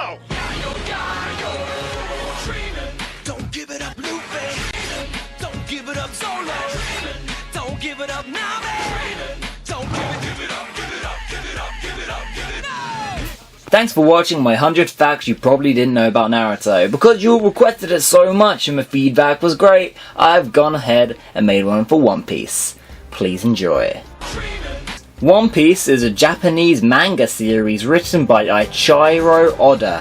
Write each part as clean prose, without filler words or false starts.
go! Don't give it up, Luffy. Don't give it up, Solo. Don't give it up now, man. Don't give it up, give it up, give it up, give it up, give it up. Thanks for watching my 100 facts you probably didn't know about Naruto. Because you all requested it so much and the feedback was great, I've gone ahead and made one for One Piece. Please enjoy. One Piece is a Japanese manga series written by Eiichiro Oda.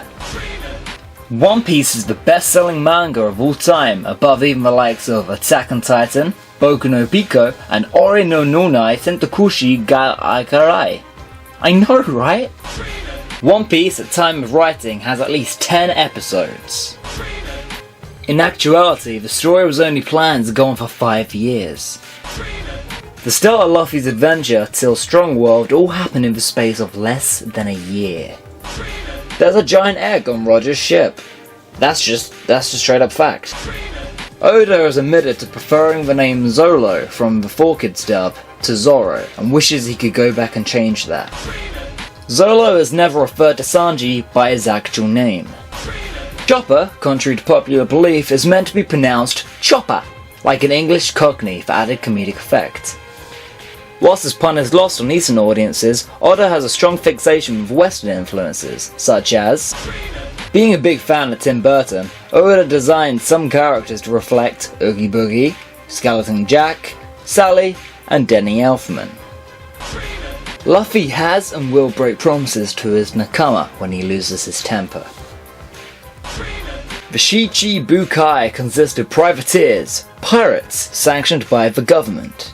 One Piece is the best-selling manga of all time, above even the likes of Attack on Titan, Boku no Pico, and Ore no Nonai Sentakushi ga Ikarai. I know, right? One Piece at time of writing has at least 10 episodes. In actuality, the story was only planned to go on for 5 years. The start of Luffy's adventure till Strong World all happened in the space of less than a year. There's a giant egg on Roger's ship. That's just straight up fact. Oda has admitted to preferring the name Zolo from the 4Kids dub to Zoro and wishes he could go back and change that. Zolo has never referred to Sanji by his actual name. Chopper, contrary to popular belief, is meant to be pronounced Chopper, like an English cockney for added comedic effect. Whilst this pun is lost on Eastern audiences, Oda has a strong fixation with Western influences, such as being a big fan of Tim Burton, Oda designed some characters to reflect Oogie Boogie, Skeleton Jack, Sally, and Denny Elfman. Luffy has and will break promises to his Nakama when he loses his temper. The Shichi Bukai consist of privateers, pirates sanctioned by the government.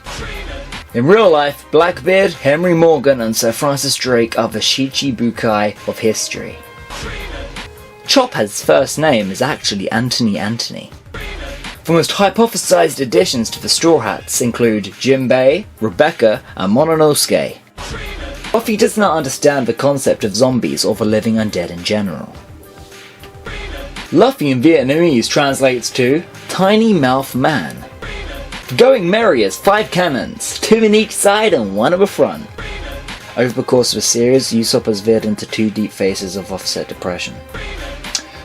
In real life, Blackbeard, Henry Morgan, and Sir Francis Drake are the Shichi Bukai of history. Chopper's first name is actually Anthony Anthony. The most hypothesized additions to the Straw Hats include Jinbei, Rebecca, and Mononosuke. Luffy does not understand the concept of zombies or the living undead in general. Luffy in Vietnamese translates to Tiny Mouth Man. Going merry as 5 cannons, 2 in each side and 1 at the front. Over the course of the series, Usopp has veered into 2 deep phases of offset depression.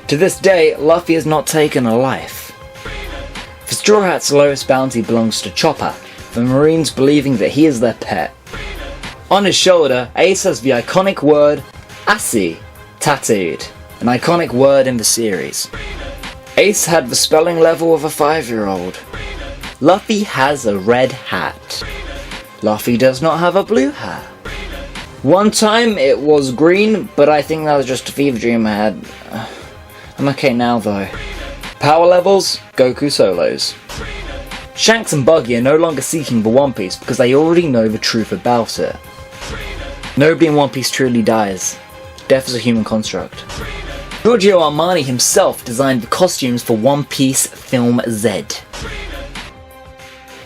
To this day, Luffy has not taken a life. The Straw Hats' lowest bounty belongs to Chopper, the Marines believing that he is their pet. On his shoulder, Ace has the iconic word Asi tattooed, an iconic word in the series. Ace had the spelling level of a 5-year-old. Luffy has a red hat. Luffy does not have a blue hat. One time it was green, but I think that was just a fever dream I had. I'm okay now though. Power levels, Goku solos. Shanks and Buggy are no longer seeking the One Piece because they already know the truth about it. Nobody in One Piece truly dies. Death is a human construct. Giorgio Armani himself designed the costumes for One Piece Film Z.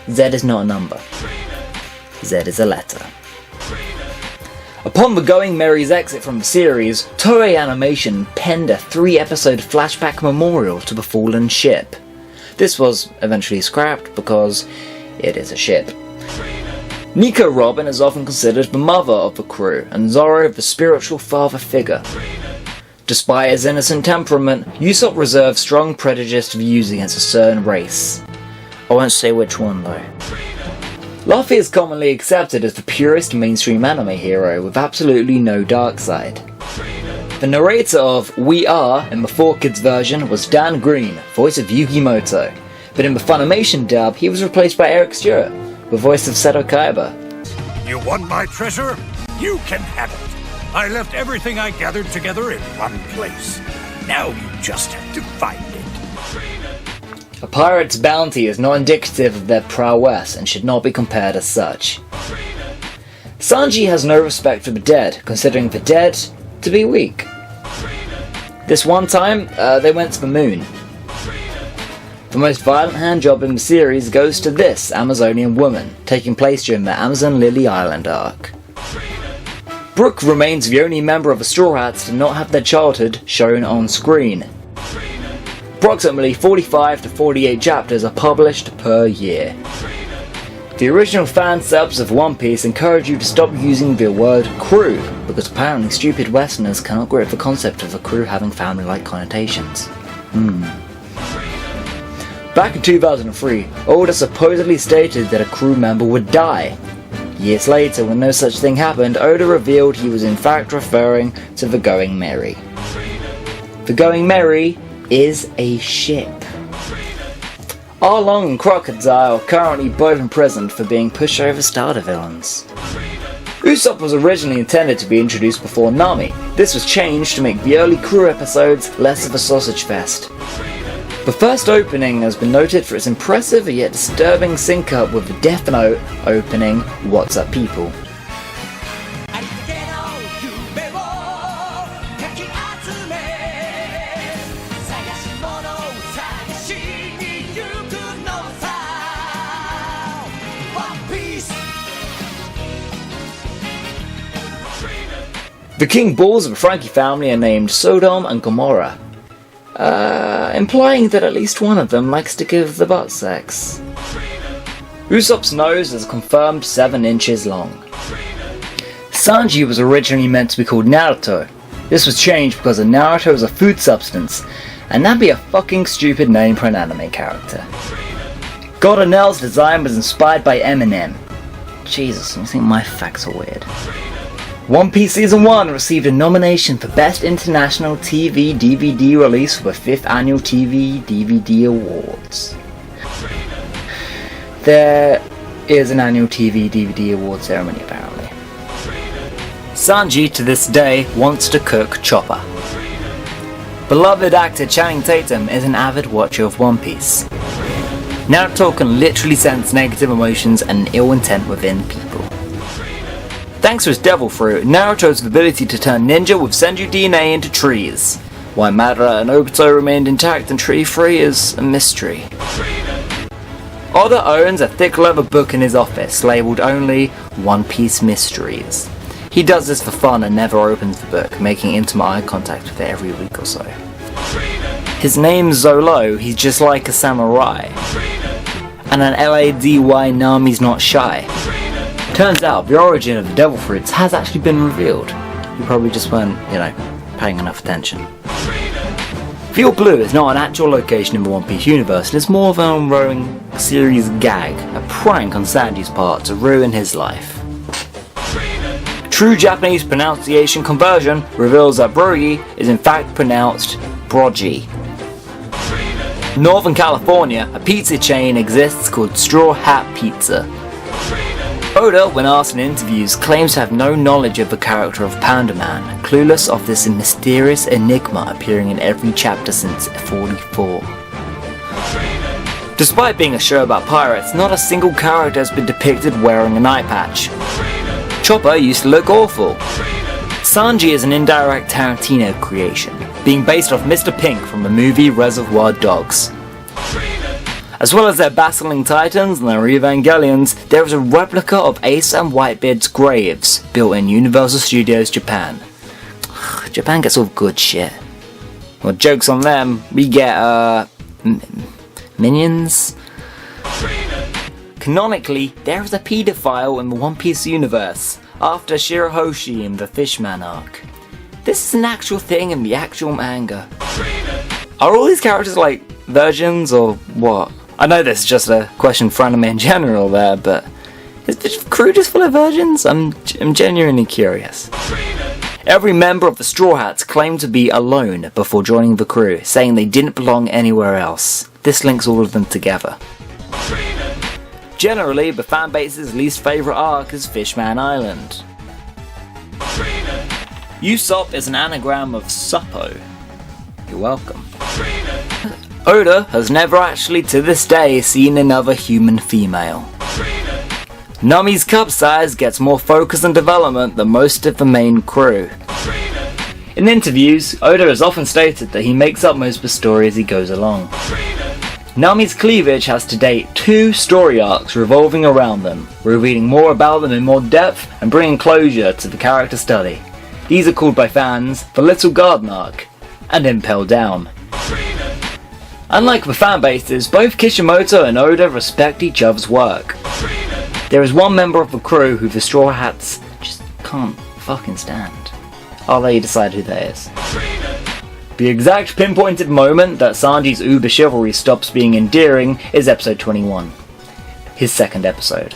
Z is not a number. Z is a letter. Upon the Going Merry's exit from the series, Toei Animation penned a 3-episode flashback memorial to the fallen ship. This was eventually scrapped because it is a ship. Nico Robin is often considered the mother of the crew, and Zoro the spiritual father figure. Despite his innocent temperament, Usopp reserves strong prejudiced views against a certain race. I won't say which one though. Luffy is commonly accepted as the purest mainstream anime hero with absolutely no dark side. The narrator of We Are in the 4Kids version was Dan Green, voice of Yugi Moto, but in the Funimation dub he was replaced by Eric Stewart, the voice of Seto Kaiba. You want my treasure? You can have it. I left everything I gathered together in one place. Now you just have to find it. A pirate's bounty is not indicative of their prowess and should not be compared as such. Sanji has no respect for the dead, considering the dead to be weak. This one time, they went to the moon. The most violent handjob in the series goes to this Amazonian woman, taking place during the Amazon Lily Island arc. Brook remains the only member of the Straw Hats to not have their childhood shown on screen. Approximately 45 to 48 chapters are published per year. The original fan subs of One Piece encourage you to stop using the word crew, because apparently stupid Westerners cannot grip the concept of a crew having family-like connotations. Back in 2003, Oda supposedly stated that a crew member would die. Years later, when no such thing happened, Oda revealed he was in fact referring to the Going Merry. The Going Merry is a ship. Arlong and Crocodile are currently both imprisoned for being pushover starter villains. Usopp was originally intended to be introduced before Nami. This was changed to make the early crew episodes less of a sausage fest. The first opening has been noted for its impressive yet disturbing sync-up with the Death Note opening What's Up People. The King Bulls of the Frankie family are named Sodom and Gomorrah, implying that at least one of them likes to give the butt sex. Usopp's nose is a confirmed 7 inches long. Sanji was originally meant to be called Naruto. This was changed because Naruto is a food substance, and that'd be a fucking stupid name for an anime character. Gordonel's design was inspired by Eminem. Jesus, I think my facts are weird. One Piece Season 1 received a nomination for Best International TV DVD Release for the 5th Annual TV DVD Awards. There is an annual TV DVD award ceremony apparently. Sanji to this day wants to cook Chopper. Beloved actor Channing Tatum is an avid watcher of One Piece. Naruto can literally sense negative emotions and ill intent within people. Thanks to his devil fruit, Naruto's ability to turn ninja with Senju DNA into trees, while Madara and Obito remained intact and tree-free is a mystery. Oda owns a thick leather book in his office, labelled only One Piece Mysteries. He does this for fun and never opens the book, making intimate eye contact with it every week or so. His name's Zolo, he's just like a samurai. And an LADY Nami's not shy. Turns out the origin of the devil fruits has actually been revealed. You probably just weren't, paying enough attention. Feel Blue is not an actual location in the One Piece universe, it is more of an ongoing series gag, a prank on Sanji's part to ruin his life. True Japanese pronunciation conversion reveals that Brogy is in fact pronounced Brogy. Northern California, a pizza chain exists called Straw Hat Pizza. Oda, when asked in interviews, claims to have no knowledge of the character of Panda Man, clueless of this mysterious enigma appearing in every chapter since 44. Despite being a show about pirates, not a single character has been depicted wearing an eye patch. Chopper used to look awful. Sanji is an indirect Tarantino creation, being based off Mr. Pink from the movie Reservoir Dogs. As well as their battling titans and their Evangelions, there is a replica of Ace and Whitebeard's graves built in Universal Studios Japan. Japan gets all good shit. Well, joke's on them, we get, minions? Canonically, there is a paedophile in the One Piece universe, after Shirahoshi in the Fishman arc. This is an actual thing in the actual manga. Are all these characters like virgins or what? I know this is just a question for anime in general there, but is the crew just full of virgins? I'm genuinely curious. Every member of the Straw Hats claimed to be alone before joining the crew, saying they didn't belong anywhere else. This links all of them together. Generally, the fanbase's least favourite arc is Fishman Island. Usopp is an anagram of Suppo. You're welcome. Oda has never actually to this day seen another human female. Nami's cup size gets more focus and development than most of the main crew. In interviews, Oda has often stated that he makes up most of the story as he goes along. Nami's cleavage has to date 2 story arcs revolving around them, revealing more about them in more depth and bringing closure to the character study. These are called by fans the Little Garden Arc and Impel Down. Unlike the fanbases, both Kishimoto and Oda respect each other's work. There is one member of the crew who the Straw Hats just can't fucking stand. I'll let you decide who that is. The exact pinpointed moment that Sanji's uber chivalry stops being endearing is episode 21. His second episode.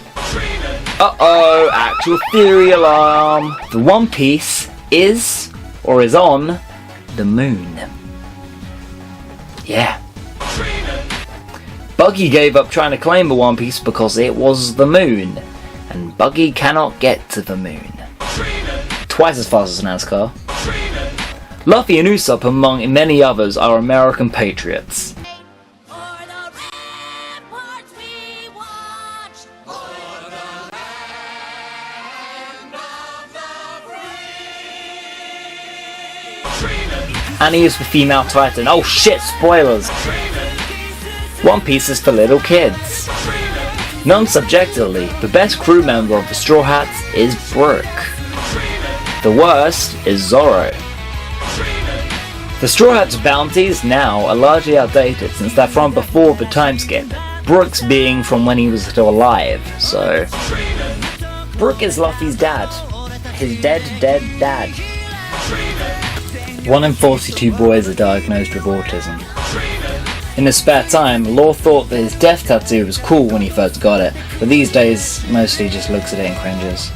Uh-oh, actual theory alarm! The One Piece is, or is on, the moon. Yeah. Buggy gave up trying to claim the One Piece because it was the moon, and Buggy cannot get to the moon. Twice as fast as NASCAR. Luffy and Usopp, among many others, are American patriots. And he is the female Titan. Oh shit, spoilers! One Piece is for little kids. Non-subjectively, the best crew member of the Straw Hats is Brook. The worst is Zoro. The Straw Hats' bounties now are largely outdated since they're from before the time skip, Brook's being from when he was still alive, so... Brook is Luffy's dad. His dead dad. 1 in 42 boys are diagnosed with autism. In his spare time, Law thought that his death tattoo was cool when he first got it, but these days mostly just looks at it and cringes.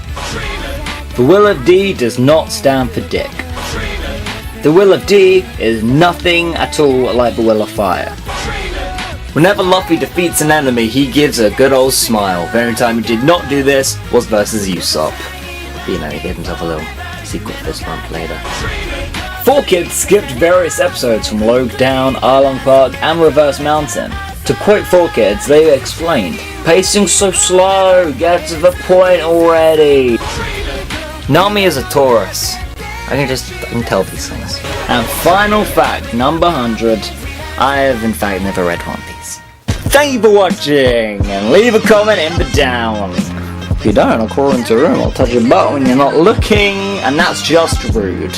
The Will of D does not stand for dick. The Will of D is nothing at all like the Will of Fire. Whenever Luffy defeats an enemy, he gives a good old smile. The only time he did not do this was versus Usopp. But, you know, he gave himself a little secret fist bump later. 4Kids skipped various episodes from Logue Down, Arlong Park, and Reverse Mountain. To quote 4Kids, they explained, "Pacing so slow, get to the point already." Nami is a Taurus. I can tell these things. And final fact, number 100, I have in fact never read One Piece. Thank you for watching, and leave a comment in the down. If you don't, I'll crawl into a room, I'll touch your butt when you're not looking, and that's just rude.